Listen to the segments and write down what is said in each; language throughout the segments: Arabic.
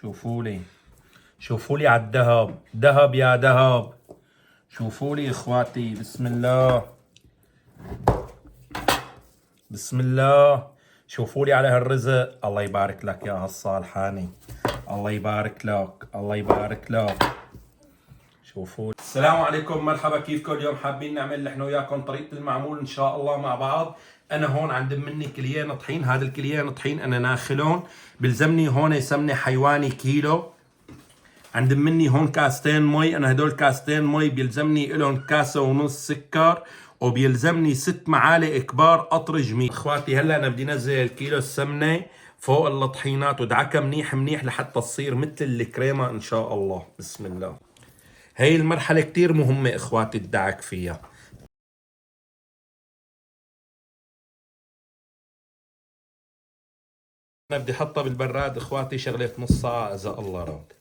شوفوا لي شوفوا لي على الذهب، ذهب يا ذهب. شوفوا لي اخواتي، بسم الله بسم الله. شوفوا لي على هالرزق، الله يبارك لك يا هالصالحاني، الله يبارك لك، الله يبارك لك. شوفوا. السلام عليكم، مرحبا، كيفكم؟ اليوم حابين نعمل نحن وياكم طريقة المعمول ان شاء الله مع بعض. انا هون عند مني كليين طحين، هذا الكليين طحين انا ناخلهم. بلزمني هون سمنة حيواني كيلو. عند مني هون كاستين مي، انا هدول كاستين مي بيلزمني لهم كاسة ونص سكر، وبيلزمني 6 معالق كبار قطر جميل. اخواتي هلا انا بدي نزل الكيلو السمنة فوق الطحينات ودعكها منيح منيح لحتى تصير مثل الكريمة ان شاء الله. بسم الله. هي المرحلة كتير مهمة اخواتي الدعك فيها. انا بدي احطها بالبراد اخواتي شغلة نص ساعة اذا الله راد.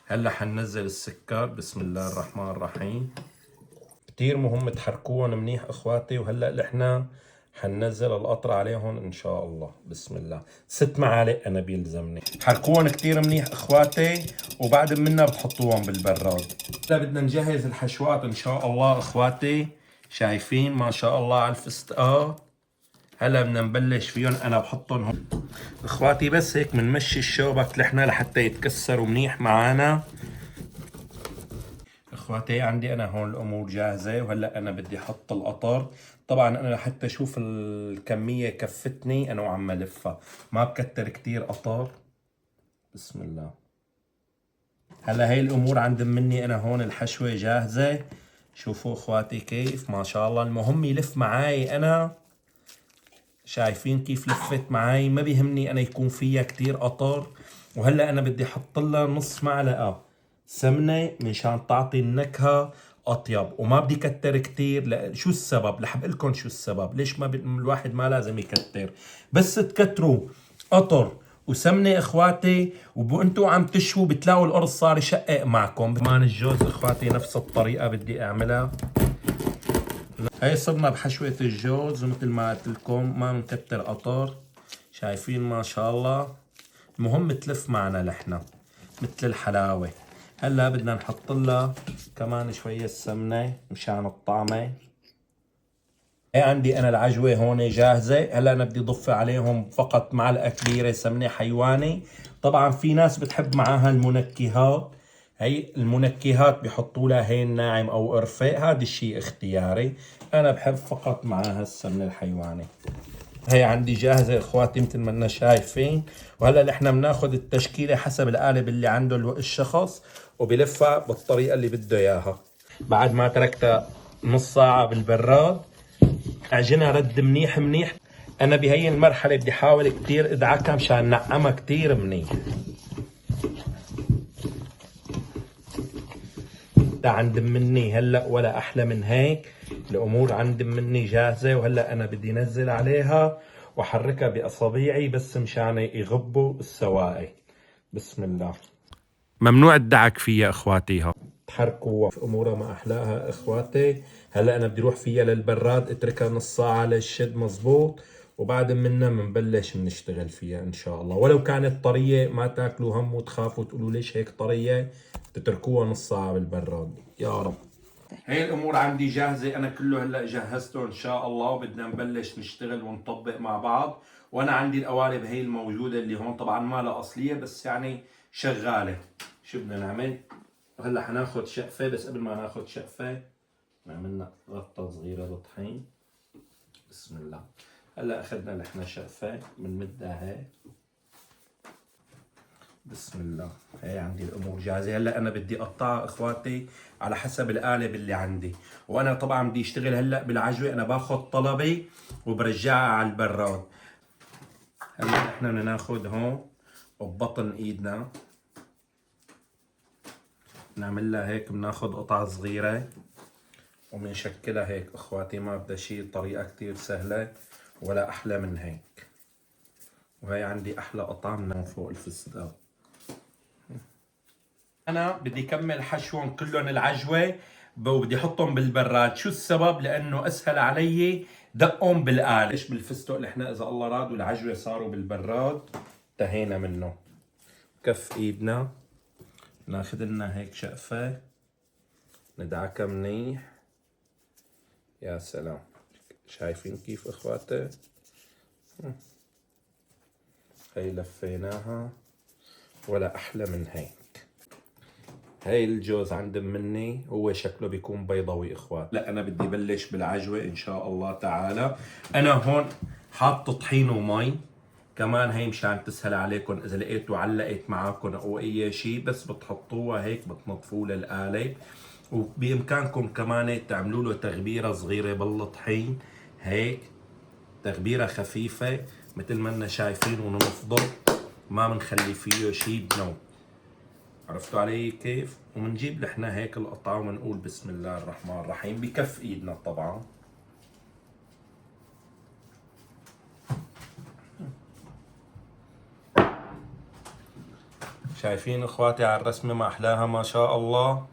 هلا حننزل السكر، بسم الله الرحمن الرحيم. كتير مهم تحركوهم منيح اخواتي. وهلا نحن حننزل القطر عليهم ان شاء الله. بسم الله. 6 معالق انا بيلزمني. حركوهم كتير منيح اخواتي، وبعد منا بتحطوهم بالبراد. هلا بدنا نجهز الحشوات ان شاء الله اخواتي. شايفين ما شاء الله على الفستقات. هلا بدنا نبلش فيهم. انا بحطهم هون اخواتي، بس هيك بنمشي الشوبك لحنا لحتى يتكسروا منيح معانا. اخواتي عندي انا هون الامور جاهزه، وهلا انا بدي احط القطر. طبعا انا لحتى اشوف الكميه كفتني انا وعم الفها، ما بكتر كتير قطر. بسم الله. هلا هي الامور عند مني انا هون الحشوه جاهزه. شوفوا اخواتي كيف ما شاء الله. المهم يلف معاي انا. شايفين كيف لفت معاي؟ ما بيهمني انا يكون فيها كتير قطر. وهلا انا بدي احط لها نص معلقه سمنه مشان تعطي النكهه اطيب، وما بدي كتر كتير. شو السبب؟ رح بقول لكم شو السبب ليش ما الواحد ما لازم يكتر. بس تكتروا قطر وسمنه اخواتي وانتوا عم تشووا بتلاقوا القرص صار يشقق معكم. كمان الجوز اخواتي نفس الطريقه بدي اعملها. هي صرنا بحشوة الجوز، ومثل ما قلت لكم ما بنكتر قطر. شايفين ما شاء الله. المهم تلف معنا لحنا مثل الحلاوة. هلا بدنا نحط لها كمان شوية سمنة مشان الطعمة. هي عندي انا العجوة هون جاهزة. هلا انا بدي اضيف عليهم فقط معلقة كبيرة سمنة حيواني. طبعا في ناس بتحب معاها المنكهات. هي المنكهات بيحطوا لها هين ناعم او قرفة، هذا الشيء اختياري. انا بحب فقط معاها السمنة الحيواني. هي عندي جاهزة اخواتي مثل ما احنا شايفين. وهلا نحن بناخذ التشكيلة حسب القالب اللي عنده الشخص، وبلفها بالطريقة اللي بده اياها. بعد ما تركتها نص ساعة بالبراد اعجنها رد منيح منيح. انا بهي المرحلة بدي احاول كتير ادعكها مشان نعمها كتير منيح. ده عند مني هلا ولا احلى من هيك. الامور عند مني جاهزة، وهلا انا بدي انزل عليها واحركها باصابيعي بس مشان يغبوا السوائل. بسم الله. ممنوع الدعك فيها اخواتيها. تحركوا في امورها ما احلاها اخواتي. هلا انا بدي اروح فيها للبراد اتركها نص ساعه للشد مزبوط، وبعد منا بنبلش بنشتغل فيها ان شاء الله. ولو كانت طريه ما تاكلوا هم وتخافوا تقولوا ليش هيك طريه، تتركوها نص ساعه بالبراد يا رب. هي الامور عندي جاهزه، انا كله هلا جهزته ان شاء الله، وبدنا نبلش نشتغل ونطبق مع بعض. وانا عندي القوالب هي الموجوده اللي هون، طبعا ما لها اصليه بس يعني شغاله. شو بدنا نعمل؟ هلا حناخد شقفة، بس قبل ما ناخد شقفة عملنا غطة صغيرة للطحين. بسم الله. هلا اخذنا نحن شقفة بنمدها هيك. بسم الله. هي عندي الامور جاهزة. هلا انا بدي اقطعها اخواتي على حسب القالب اللي عندي. وانا طبعا بدي اشتغل هلا بالعجوة. انا باخذ طلبي وبرجعها على البراد. هلا احنا بدنا ناخذ هون ببطن ايدنا، نعمل لها هيك، بناخذ قطعة صغيرة وبنشكلها هيك اخواتي. ما بدها شيء، طريقة كتير سهلة ولا احلى من هيك. وهي عندي احلى قطعة من فوق الفستق. انا بدي كمل حشوهم كلهم العجوة وبدي احطهم بالبراد. شو السبب؟ لانه اسهل علي دقهم بالقالب. بالفستق نحن اذا الله راد والعجوة صاروا بالبراد انتهينا منه. كف ايدنا ناخذ لنا هيك شقفة، ندعكها منيح. يا سلام، شايفين كيف اخواتي؟ هي لفيناها، ولا احلى من هيك. هاي الجوز عند مني هو شكله بيكون بيضاوي اخوات. لا انا بدي بلش بالعجوة ان شاء الله تعالى. انا هون حاط طحين ومي كمان، هي مشان تسهل عليكم اذا لقيتوا علقت معاكم او اي شيء، بس بتحطوها هيك بتنظفوه للآلة. وبامكانكم كمان تعملوا له تغبيرة صغيرة بالطحين، هيك تغبيرة خفيفة مثل ما احنا شايفين، وننفضه ما بنخلي فيه شيء بنوم. عرفتوا علي كيف؟ ومنجيب لحنا هيك القطعة ومنقول بسم الله الرحمن الرحيم بكف ايدنا طبعا. شايفين اخواتي على الرسمة ما احلاها ما شاء الله.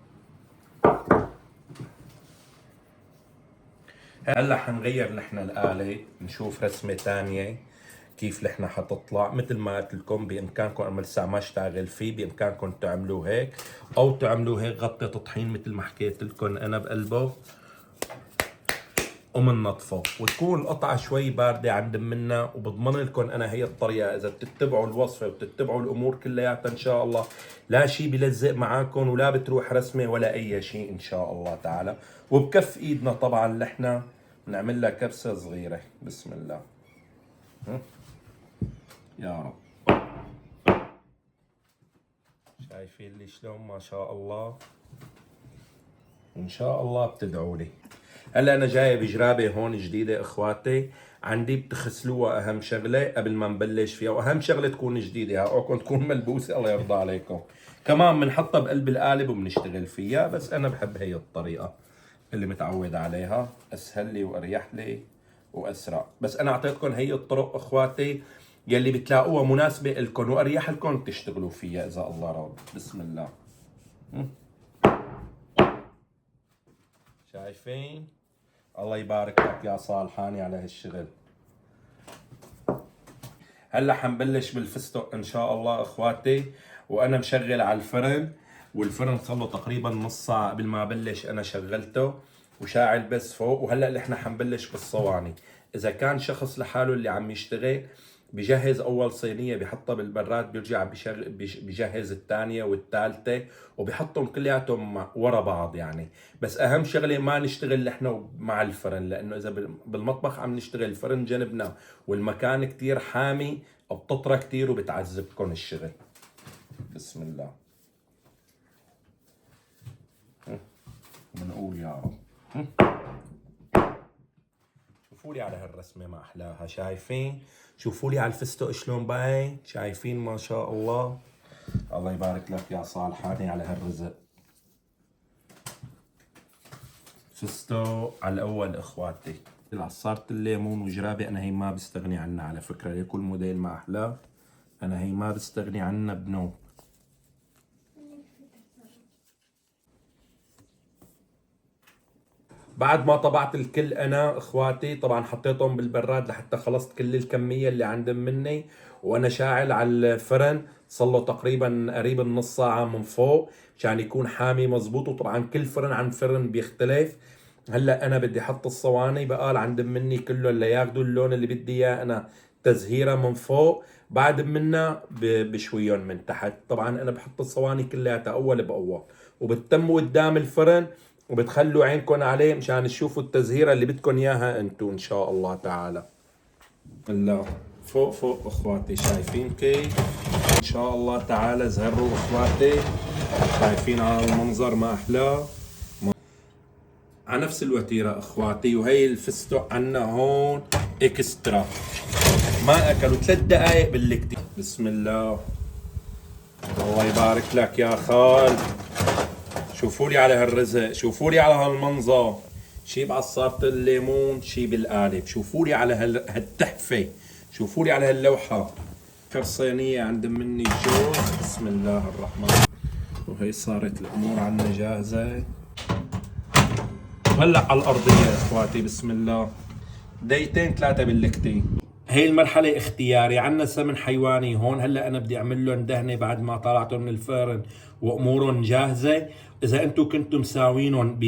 هلا حنغير نحن الآلة، نشوف رسمة ثانية كيف نحن حتطلع. مثل ما قلت لكم بامكانكم، اما لسه ما اشتغل فيه، بامكانكم تعملوه هيك او تعملوه هيك غطية طحين مثل ما حكيت لكم انا بقلبه ومننظفه، وتكون القطعة شوي باردة عند منا. وبضمن لكم انا هي الطريقة اذا بتتبعوا الوصفة وبتتبعوا الامور كلياتها ان شاء الله لا شيء بلزق معاكم ولا بتروح رسمة ولا اي شيء ان شاء الله تعالى. وبكف ايدنا طبعا نحن بنعمل لها كبسة صغيرة. بسم الله. يا رب. شايفين لي شلون ما شاء الله؟ وان شاء الله بتدعوا لي. هلا انا جايب جرابه هون جديده اخواتي عندي، بتغسلوها اهم شغله قبل ما نبلش فيها، واهم شغله تكون جديده، اوعكم تكون ملبوسه الله يرضى عليكم. كمان بنحطها بقلب القالب وبنشتغل فيها، بس انا بحب هي الطريقه اللي متعود عليها، اسهل لي واريح لي واسرع. بس انا اعطيتكم هي الطرق اخواتي يلي بتلاقوها مناسبه لكم واريح لكم تشتغلوا فيها اذا الله راد. بسم الله. شايفين؟ الله يبارك لك يا صالحاني على هالشغل. هلا حنبلش بالفستق ان شاء الله اخواتي، وانا مشغل على الفرن، والفرن صار له تقريبا نص ساعه قبل ما بلش انا شغلته وشاعل بس فوق. وهلا نحن حنبلش بالصواني. اذا كان شخص لحاله اللي عم يشتغل بجهز اول صينيه بحطها بالبراد، بيرجع بجهز الثانيه والثالثه وبحطهم كلياتهم ورا بعض يعني. بس اهم شغله ما نشتغل نحن مع الفرن، لانه اذا بالمطبخ عم نشتغل الفرن جنبنا والمكان كتير حامي بتطرى كتير وبتعذبكم الشغل. بسم الله. بنقول يا رب. شوفوا لي على هالرسمه ما احلاها. شايفين؟ شوفوا لي على الفستق شلون باين. شايفين ما شاء الله؟ الله يبارك لك يا صالحاني على هالرزق. فستق على الاول اخواتي. عصارة الليمون وجرابة انا هي ما بستغني عنها على فكرة، لكل موديل ما احلاه، انا هي ما بستغني عنها بنوم. بعد ما طبعت الكل انا اخواتي طبعا حطيتهم بالبراد لحتى خلصت كل الكميه اللي عندهم مني، وانا شاعل على الفرن صار تقريبا قريب نص ساعه من فوق عشان يكون حامي مزبوط. وطبعا كل فرن عن فرن بيختلف. هلا انا بدي احط الصواني بقال عند مني كله اللي ياخذوا اللون اللي بدي اياه انا، تزهيره من فوق بعد منا بشويهم من تحت. طبعا انا بحط الصواني كلياتها اول باول وبتتموا قدام الفرن وبتخلوا عينكم عليه مشان تشوفوا التزهيره اللي بدكم اياها انتم ان شاء الله تعالى. هلا فوق فوق اخواتي شايفين كيف؟ ان شاء الله تعالى زهروا اخواتي. شايفين على المنظر ما احلاه؟ على نفس الوتيره اخواتي. وهي الفستق عنا هون اكسترا، ما اكلوا 3 دقائق بالكتير. بسم الله. الله يبارك لك يا خال. شوفوا لي على هالرزق، شوفوا لي على هالمنظر، شي بعصارة الليمون شي بالقالب. شوفوا لي على هالتحفة، شوفوا لي على هاللوحة. آخر صينية عند مني الجوز. بسم الله الرحمن. وهي صارت الأمور عنا جاهزة. وهلا على الأرضية يا إخواتي. بسم الله. 2 3 بالكتي. هي المرحلة اختياري. عنا سمن حيواني هون، هلا انا بدي اعمل لهم دهنة بعد ما طلعتهم من الفرن وامورهم جاهزة. اذا انتم كنتم مساوينهم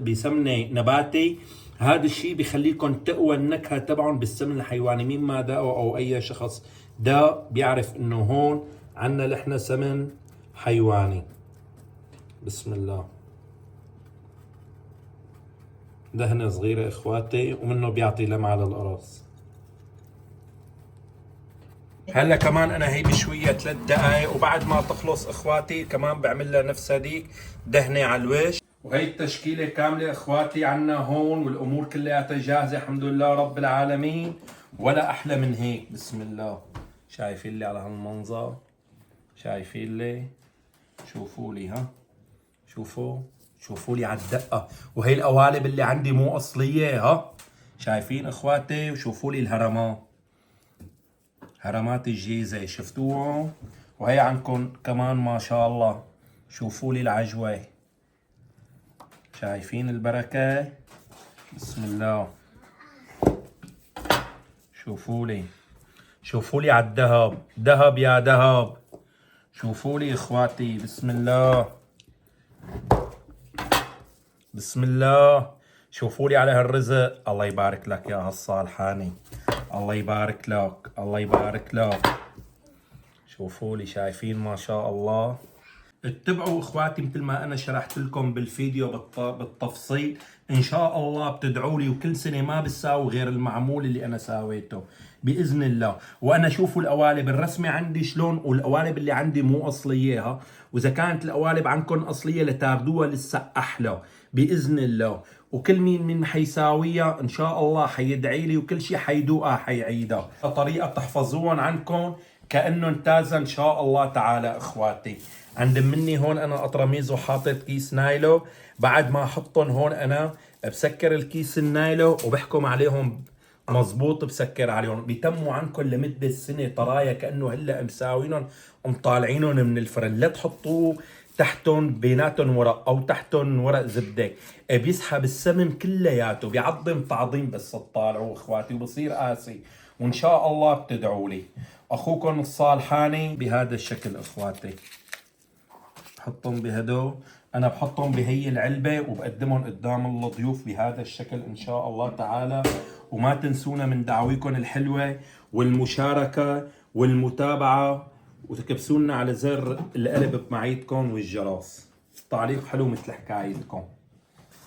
بسمنة نباتي، هذا الشيء بيخليكم تقوى النكهة تبعهم بالسمن الحيواني. مين ما داقوا او اي شخص دا بيعرف انه هون عنا لحنا سمن حيواني. بسم الله. دهنة صغيرة اخواتي، ومنه بيعطي لمعة للقرص. هلا كمان انا هي بشويه 3 دقائق، وبعد ما تخلص اخواتي كمان بعمل لها نفس هذيك دهنه على الوش. وهي التشكيله كامله اخواتي عنا هون، والامور كلياتها جاهزه الحمد لله رب العالمين. ولا احلى من هيك. بسم الله. شايفين لي على هالمنظر؟ شايفين لي؟ شوفوا لي ها، شوفوا لي على الدقه. وهي القوالب اللي عندي مو اصليه ها، شايفين اخواتي؟ وشوفوا لي الهرمات، هرمات الجيزة شفتوهم؟ وهي عندكم كمان ما شاء الله. شوفوا لي العجوة، شايفين البركة؟ بسم الله. شوفوا لي على الذهب، ذهب يا ذهب. شوفوا لي اخواتي. بسم الله بسم الله. شوفوا لي على هالرزق. الله يبارك لك يا هالصالحاني، الله يبارك لك، الله يبارك لك. شوفوا لي، شايفين ما شاء الله. اتبعوا اخواتي مثل ما انا شرحت لكم بالفيديو بالتفصيل. ان شاء الله بتدعوا لي، وكل سنه ما بتساوي غير المعمول اللي انا ساويته باذن الله. وانا شوفوا القوالب الرسمه عندي شلون، والقوالب اللي عندي مو اصليه. واذا كانت القوالب عندكم اصليه لتاخذوها لسه احلى باذن الله. وكل مين من حيساويها ان شاء الله حيدعي لي، وكل شيء حيدوقها حيعيدها. طريقه تحفظوهم عنكم كانه انتازه ان شاء الله تعالى اخواتي. عند مني هون انا اطرميز وحاطط كيس نايلو. بعد ما احطهم هون انا بسكر الكيس النايلو وبحكم عليهم مزبوط. بسكر عليهم بيتموا عنكم لمدة سنة طرايا، كأنه هلا مساوينهم ومطالعينهم من الفرن. لا تحطوه تحتهم بيناتهم ورق او تحتهم ورق زبدة، بيسحب السمن كلياته، بيعظم تعظيم. بس تطالعوا اخواتي وبصير قاسي. وان شاء الله بتدعوا لي. اخوكم الصالحاني بهذا الشكل اخواتي. بحطهم بهدول، انا بحطهم بهي العلبه وبقدمهم قدام الضيوف بهذا الشكل ان شاء الله تعالى. وما تنسونا من دعويكم الحلوه والمشاركه والمتابعه، وتكبسونا على زر القلب بمعيتكم والجرس. تعليق حلو مثل حكايتكم.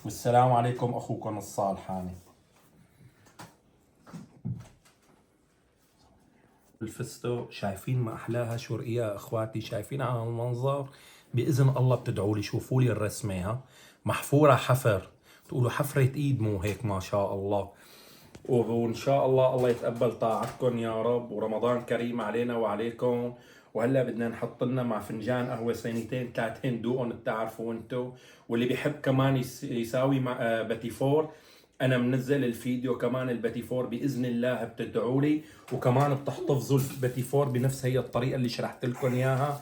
والسلام عليكم اخوكم الصالحاني. الفستق شايفين ما احلاها، شو رقيقه اخواتي، شايفين على المنظر؟ باذن الله بتدعوا لي. شوفوا لي الرسمه ها، محفوره حفر، تقولوا حفره ايد مو هيك ما شاء الله. وان شاء الله الله يتقبل طاعتكم يا رب، ورمضان كريم علينا وعليكم. وهلا بدنا نحط لنا مع فنجان قهوه صينيتين 3 ندوقهم بتعرفوا انتم. واللي بيحب كمان يساوي مع باتيفور، انا منزل الفيديو كمان الباتيفور باذن الله بتدعوا لي. وكمان بتحتفظوا الباتيفور بنفس هي الطريقه اللي شرحت لكم اياها.